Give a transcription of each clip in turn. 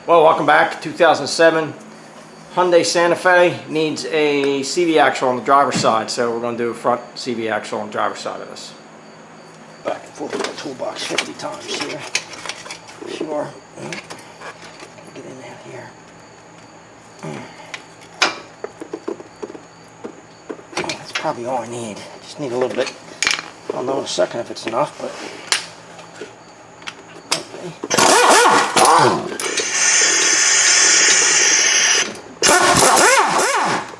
Well, welcome back. 2007 Hyundai Santa Fe needs a CV axle on the driver's side, so we're going to do a front CV axle on the driver's side of this. Back and forth with the toolbox 50 times here. Sure. Get in there here. Oh, that's probably all I need. Just need a little bit. I'll know in a second if it's enough, but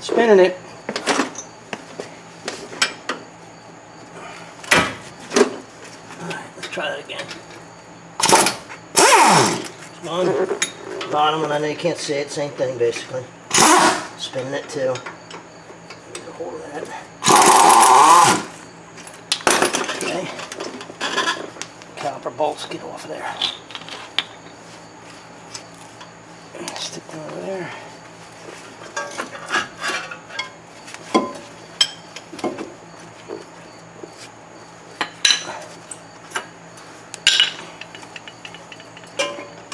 spinning it. Alright, let's try that again. Come on. Bottom, and I know you can't see it, same thing basically. Spinning it too. Get a hold of that. Okay. Caliper bolts, get off of there. Stick them over there.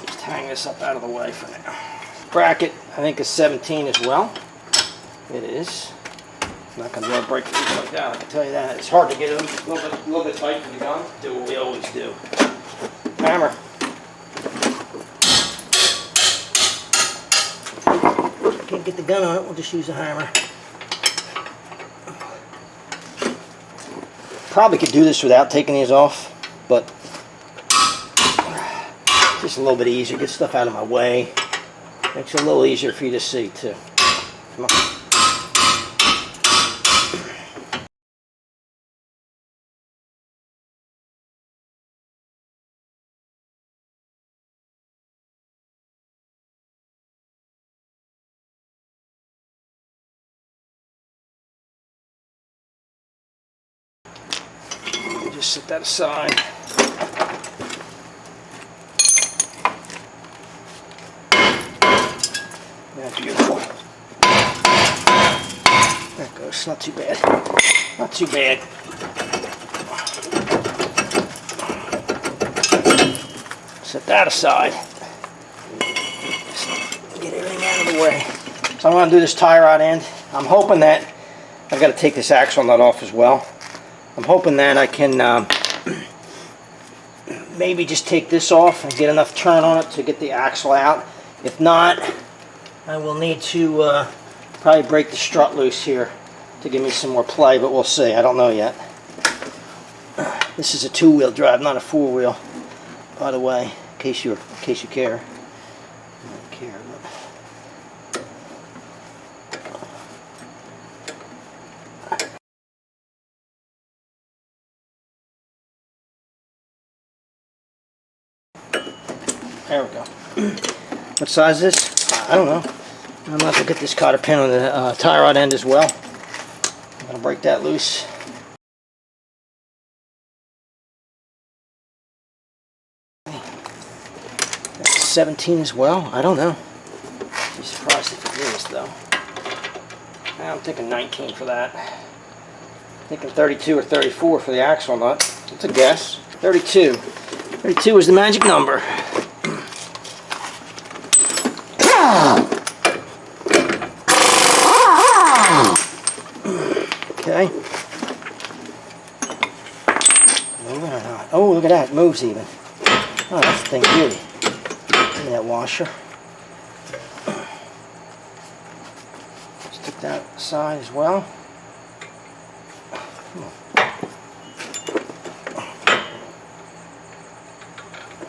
Just hang this up out of the way for now. Bracket, I think, is 17 as well. It is. I'm not going to be able to break it like that, I can tell you that. It's hard to get them a little bit tight for the gun. Do what we always do. Hammer. Can't get the gun on it, we'll just use a hammer. Probably could do this without taking these off, but just a little bit easier. Get stuff out of my way. Makes it a little easier for you to see too. Come on. Just set that aside. Yeah, beautiful. There it goes. Not too bad. Not too bad. Set that aside. Just get everything out of the way. So I'm going to do this tie rod end. I'm hoping that I've got to take this axle nut off as well. I'm hoping that I can maybe just take this off and get enough turn on it to get the axle out. If not, I will need to probably break the strut loose here to give me some more play, but we'll see. I don't know yet. This is a two-wheel drive, not a four-wheel, by the way, in case you care. I don't care, but there we go. What size is this? I don't know. I'm going to have to get this cotter pin on the tie rod end as well. I'm going to break that loose. That's 17 as well. I don't know. I'd be surprised if it is, though. I'm thinking 19 for that. I'm thinking 32 or 34 for the axle nut. It's a guess. 32. 32 is the magic number. Okay. Moving or not? Oh, look at that. It moves even. Oh, that's the thing, beauty. Give me that washer. Stick that aside as well.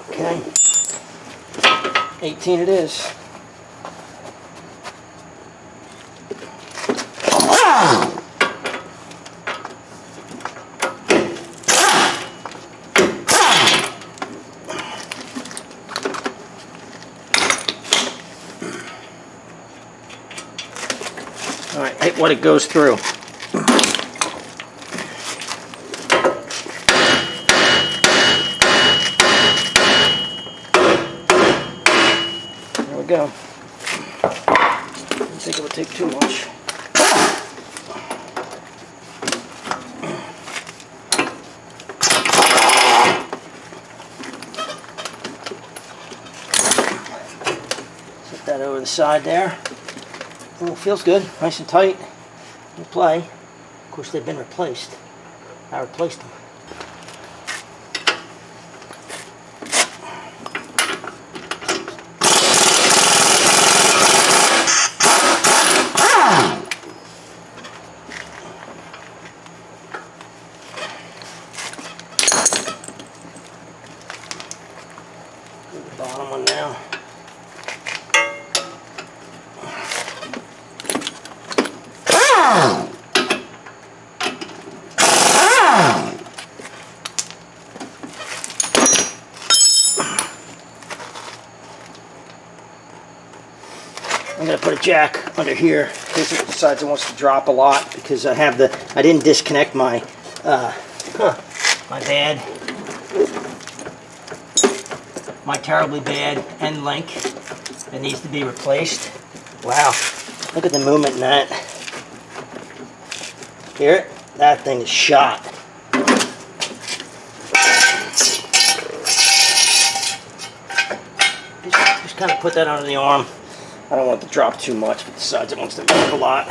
Okay. 18 it is. Alright, hit what it goes through. There we go. Didn't think it would take too much. Set that over the side there. Oh, feels good, nice and tight. We'll play. Of course, they've been replaced. I replaced them. The bottom one now. I'm going to put a jack under here in case it decides it wants to drop a lot, because I didn't disconnect my my terribly bad end link that needs to be replaced. Wow, look at the movement in that. Hear it? That thing is shot. Just kind of put that under the arm. I don't want it to drop too much, but decides it wants to move a lot.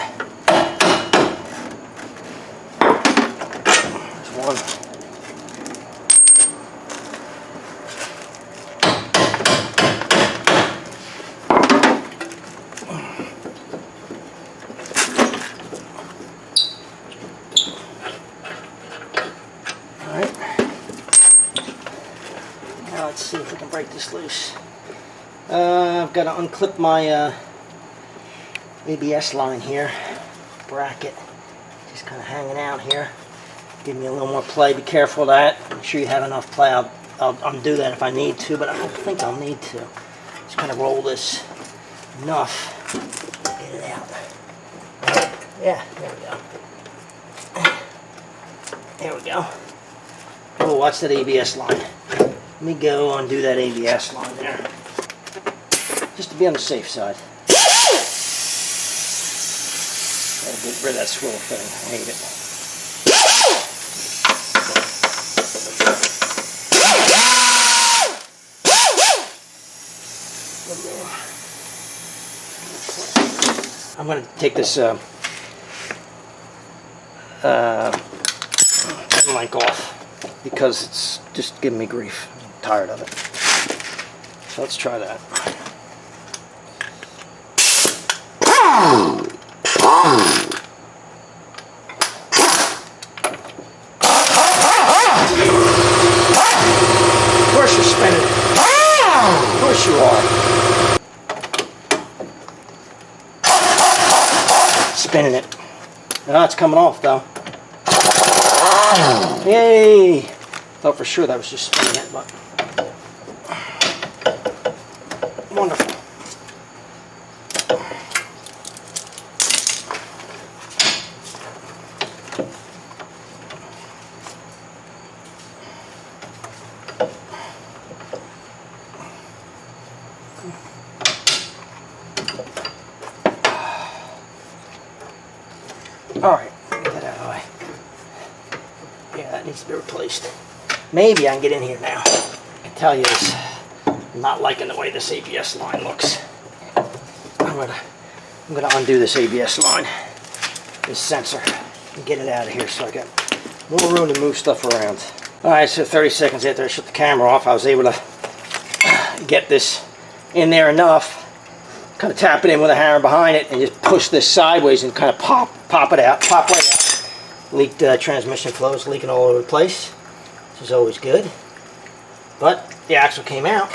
There's one. Alright. Now let's see if we can break this loose. I've got to unclip my ABS line here, bracket, just kind of hanging out here. Give me a little more play. Be careful of that. Make sure you have enough play. I'll undo that if I need to, but I don't think I'll need to. Just kind of roll this enough. Get it out. Yeah, there we go. There we go. Oh, watch that ABS line. Let me go undo that ABS line there, just to be on the safe side. Gotta get rid of that swivel thing. I hate it. I'm going to take this link off because it's just giving me grief. I'm tired of it. So let's try that. Of course you're spinning it. Of course you are. Spinning it. Oh, it's coming off though. Yay! Thought for sure that was just spinning it, but wonderful. Alright, get that out of the way. Yeah, that needs to be replaced. Maybe I can get in here now. I can tell you this, I'm not liking the way this ABS line looks. I'm gonna undo this ABS line, this sensor, and get it out of here so I got more room to move stuff around. Alright, so 30 seconds after I shut the camera off, I was able to get this in there enough. Kind of tap it in with a hammer behind it and just push this sideways and kind of pop it out, pop right out. Leaked transmission flow leaking all over the place, which is always good. But the axle came out.